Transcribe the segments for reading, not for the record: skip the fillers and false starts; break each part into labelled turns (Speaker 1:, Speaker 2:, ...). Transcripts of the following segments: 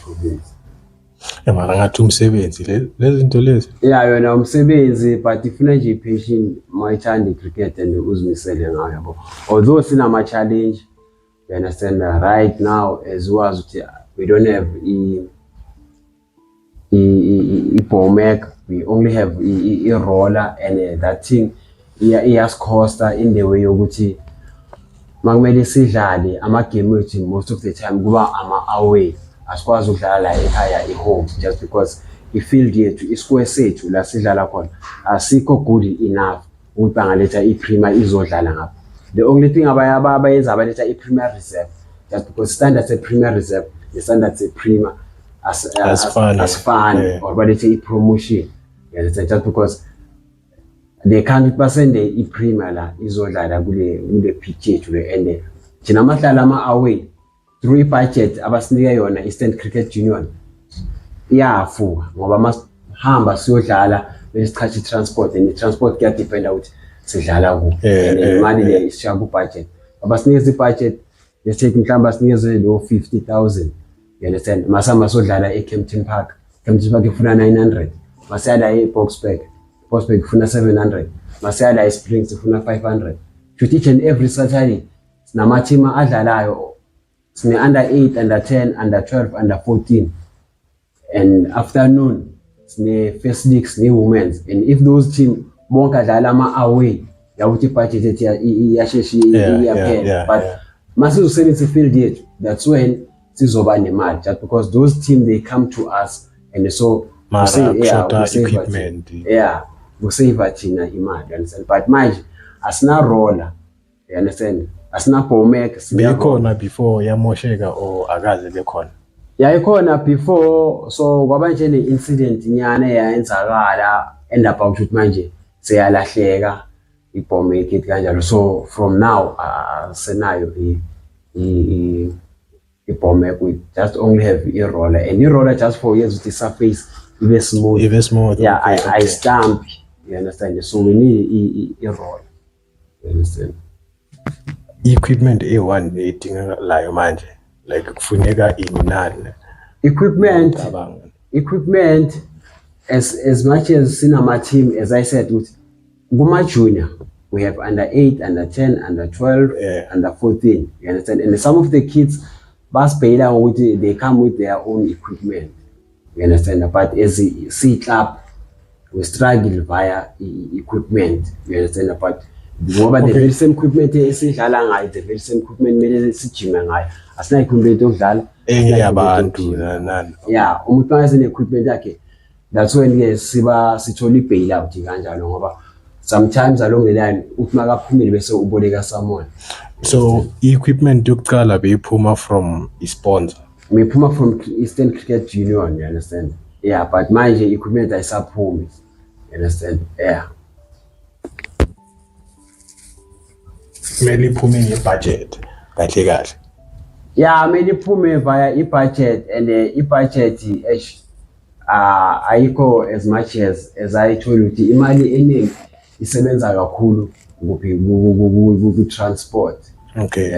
Speaker 1: province.
Speaker 2: Mara ngathi umsebenzi lezi zinto lezi.
Speaker 1: Yeah, yona umsebenzi but ifuna nje passion mayithanda cricket and uzimisele ngayo yabo. Although sinama challenge, you understand, right now as was we don't have i-bowmaker, we only have i-roller, and that thing iyascosta in the way yokuthi makumele sidlale ama-game wethu most of the time kuba ama-away, asikwazi ukudlala la ekhaya i-home just because i-field yethu, isquare sethu la sidlala khona asikho good enough ukuthi bangaletha i-premier izodlala ngapha. The only thing abayenza abaletha i-premier reserve just because standards e-premier reserve ne-standards e-premier asifani, or balethe i-promotion, you understand, just because they can't basende i-premier la izodlala kule pitch yethu le, and thina mahlala ama-away through i-budget abasinika yona Eastern Cricket Union iyafuka ngoba masihamba siyodlala besichacha i-transport, and i-transport kuyadependa ukuthi sidlala kuphi, and imali le isishaya ku-budget. Abasinikeza i-budget, let's take mhlawumbe asinikeze lo 50,000, you understand, masihamba siyodlala e-Kempton Park, Kempton Park ifuna 900, masiyala e-Boksburg ifuna 700, masiyala e-Springs ifuna 500. Shoot each and every Saturday sinamathima adlalayo, sine under 8, under 10, under 12, under 14, and afternoon sine first league, sine women's, and if those team bonke adlala ama-away yakuthi budget iyashesha iyaphela, but masizosebenzisa i-field yethu, that's when sizoba nemali, just because those team they come to us, and so kusave thina imali, you understand. But manje asina roller, you understand, asina bowmaker.
Speaker 2: Bekhona before yamosheka or akaze bekhona?
Speaker 1: Yayikhona before, so kwaba nje ne-incident nyana eyayenzakala end up ukuthi manje seyalahleka i-bowmaker kanjalo. So from now senayo i-bowmaker, we just only have i-roller, and i-roller just for years with the surface ibe smooth. Yeah, I stamp, you understand, so we need i-roller, you understand.
Speaker 2: Equipment A1 edingakalayo manje, like kufuneka inani?
Speaker 1: Equipment as much as sinama team, as I said, with kuma junior we have under 8, under 10, under 12, under 14, you understand, and some of the kids basipayela ukuthi they come with their own equipment, you understand, but as a C club we struggle via equipment, you understand, but ngoba the very same equipment esidlala ngayo, the very same equipment mele sijime ngayo, asina equipment yokudlala
Speaker 2: engiyabantu nani.
Speaker 1: Yeah, umuntu mase equipment yakhe, that's when sithola i-bailout kanjalo, ngoba sometimes along the line uthi makaphumile bese uboleka someone.
Speaker 2: So equipment yokuqala beyiphuma from i-sponsor?
Speaker 1: Beyiphuma from Eastern Cricket Union, you understand. Yeah, but manje equipment ayisaphumi, you understand. Yeah,
Speaker 2: kumele iphume nge-budget kahle kahle.
Speaker 1: Yeah, kumele iphume via i-budget, and i-budget ayikho as much as I told you ukuthi imali eningi isebenza kakhulu ku-transport.
Speaker 2: Okay.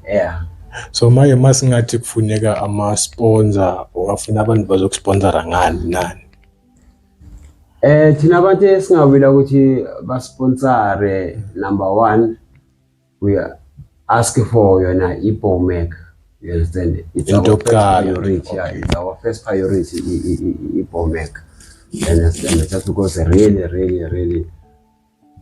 Speaker 1: Yeah.
Speaker 2: So manje masingathi kufuneka ama-sponsor, ungafuna abantu bazokusponsora ngani nani?
Speaker 1: Thina abantu esingawila ukuthi basponsore, number 1 we ask for yona i-bowmaker, you understand, it's our first priority. Yeah, it's our first priority, i-bowmaker, you understand, just because really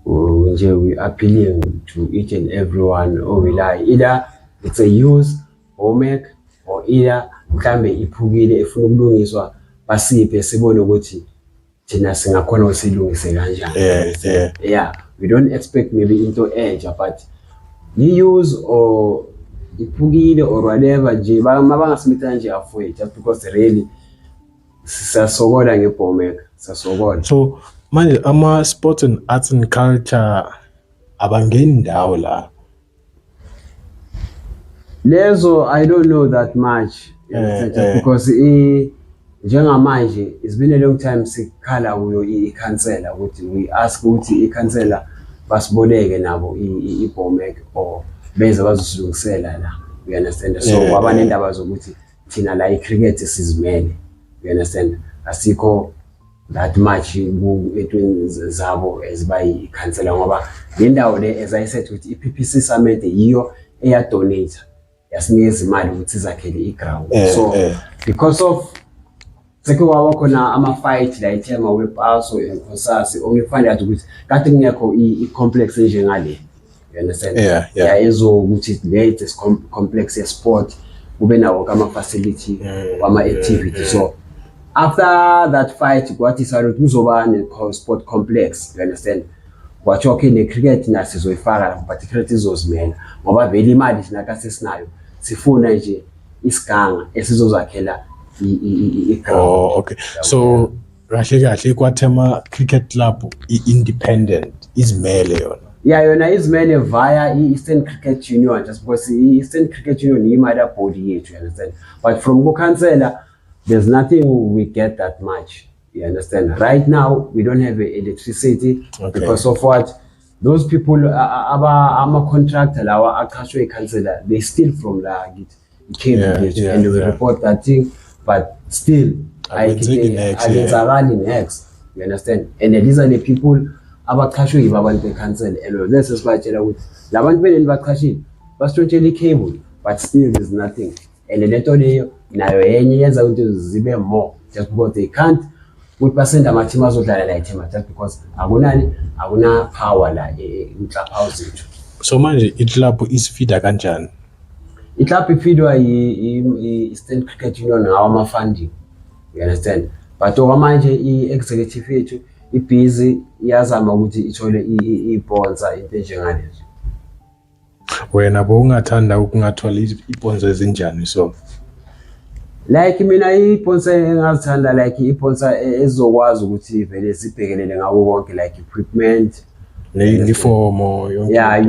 Speaker 1: we appealing to each and everyone who will either it's a use bowmaker, or either mhlambe iphukile efuna ukulungiswa basiphe sibone ukuthi thina singakhona usilungise kanjani. Yeah, we don't expect maybe into edge, but you use or iphukile or whatever nje bangasibitha nje afwe, just because really siyasokola ngebowmaker, siyasokola.
Speaker 2: So manje ama-sports and arts and culture abangeni ndawo la
Speaker 1: lezo? I don't know that much, because njengamanje it's been a long time sikhala kuyo i-councillor ukuthi we ask ukuthi i-councillor basiboleke nabo i-bowmaker or beze bazosilungisela la, you understand. So kwabanendaba zokuthi thina la i-cricket sizimele, you understand, asikho that much etweni zabo eziba ikhansela ngoba le ndawo le as I said ukuthi i-PPC Summit yiyo eyadonate yasinikeza imali ukuthi izakhele i-ground. Because of seke kwaba khona ama-fight la ithe mawepaso enkosasi ongifanda yathi ukuthi kade kungekho i-complex enjengale, you understand, ezokuthi latest complex ye-sport kube nawo kama-facility wama-activity. So after that fight kwathi saluthi kuzoba ne-sport complex, you understand, kwathi ne-cricket nasizoyifaka but i-cricket izozimela ngoba vele imali thina kasesinayo sifuna nje isiganga esizozakhela i-ground.
Speaker 2: Okay. So kahle kwathema cricket club i-independent izimele yona.
Speaker 1: Yona izimele via i-Eastern Cricket Union, just because i-Eastern Cricket Union imali body yethu, you understand, but from kukhansela there's nothing we get that much, you understand. Right now we don't have electricity because of what those people ama-contractor lawa aqashwe ikhansela, they steal from la kithi and we report that thing, but still ayenzakali next, you understand. And these are the people abaqashwe yibo abantu bekhansela, and lesi sibatshela ukuthi labantu beleni baqashile basitshontshelwe i-cable but still there's nothing. And lento leyo nayo yenye yenza ukuthi zibe more just because they can't ukuthi basenda ama-team azodlala la ithema just because akuna power la i-clubhouse yethu.
Speaker 2: So manje i-club isifida kanjani?
Speaker 1: I-club ifidwa i-Eastern Cricket Union ngawo ama-funding, you understand, but okwamanje i-executive yethu ibhizi iyazama ukuthi ithole i-sponsor into enjengalezo.
Speaker 2: Wena bowungathanda ukungathola i-sponsor ezinjani? So
Speaker 1: like mina i-sponsor engazithanda like i-sponsor ezokwazi ukuthi vele sibhekelele ngawo wonke like equipment,
Speaker 2: ne-uniform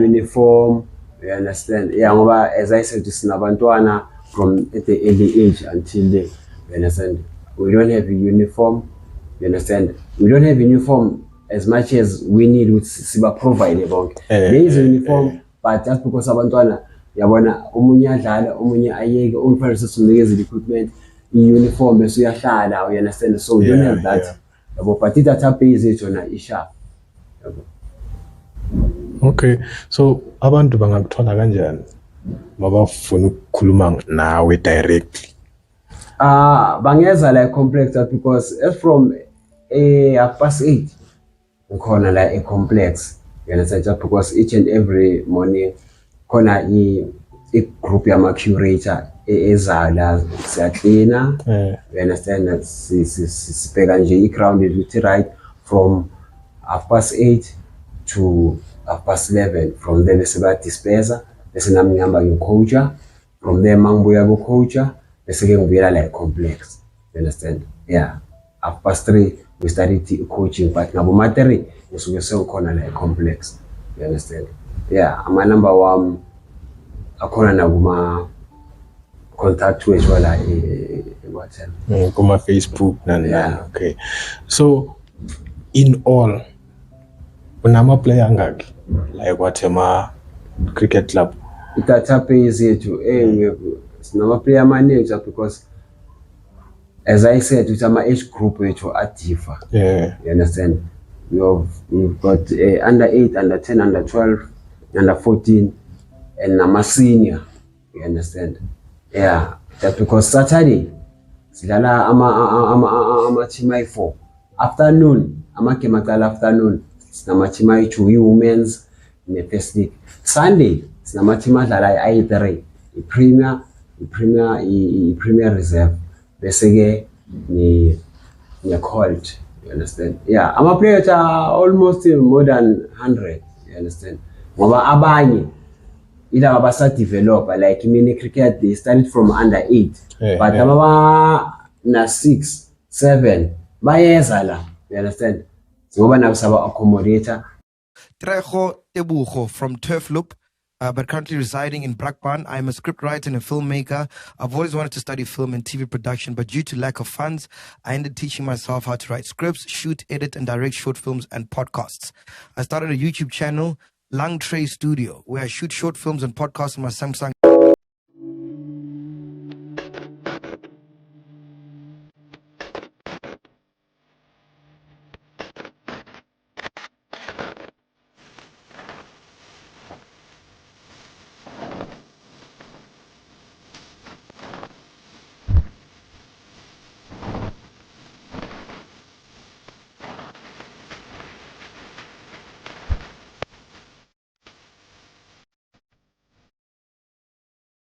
Speaker 1: uniform, you understand, ngoba as I said sinabantwana from at the early age until then, you understand, we don't have a uniform, you understand, we don't have a uniform as much as we need with siba provide bonke. There is a uniform but just because abantwana yabona omunye adlala omunye ayeke umfana sesinikeza equipment i-uniform bese uyahlala, you understand, so we don't have that yabo, but idatha base yethu na isha.
Speaker 2: Okay, so abantu bangakuthola kanjani mabafuna ukukhuluma nawe directly?
Speaker 1: Bangeza la complex because as from 8:30 ukhona la a complex, you understand, just because each and every morning khona i-group yama-curator ezala siyacleana, you understand, sibheka nje i-ground ukuthi right from 8:30 to 11:30, from there bese bayadispersa bese nami ngihamba ngicoacha, from there mangibuya ku-coacha bese ke ngibuyela la complex, you understand, 3:30 we started coaching but ngabo ma-3 ngisuke sengikhona la complex, you understand. Ama-number wami akhona nakuma contact wethu la WhatsApp,
Speaker 2: kuma-Facebook Okay, so in all unama-player angaki like wathema cricket club?
Speaker 1: I-database yethu sinama-player amaningi just because as I said with ama-age group wethu adifa, you understand, we've got under 8, under 10, under 12, under 14 and nama-senior, you understand, just because Saturday sidlala ama-team ayi-4 afternoon, ama-game aqala afternoon, sinama-team ayi-2 i-women's ne-first league. Sunday sinama-team adlala ayi-3 i-premier reserve bese ke ne-colt, you understand. Ama-players are almost more than 100, you understand, ngoba abanye ilaba basa-developer like mini cricket they started from under 8 but ababa na 6, 7 bayeza la, you understand, ngoba nabo saba-accommodator.
Speaker 3: Trejo Tebugo from Turf Loop, but currently residing in Brakpan. I'm a scriptwriter and a filmmaker. I've always wanted to study film and TV production, but due to lack of funds, I ended teaching myself how to write scripts, shoot, edit, and direct short films and podcasts. I started a YouTube channel, Lang Tray Studio, where I shoot short films and podcasts on my Samsung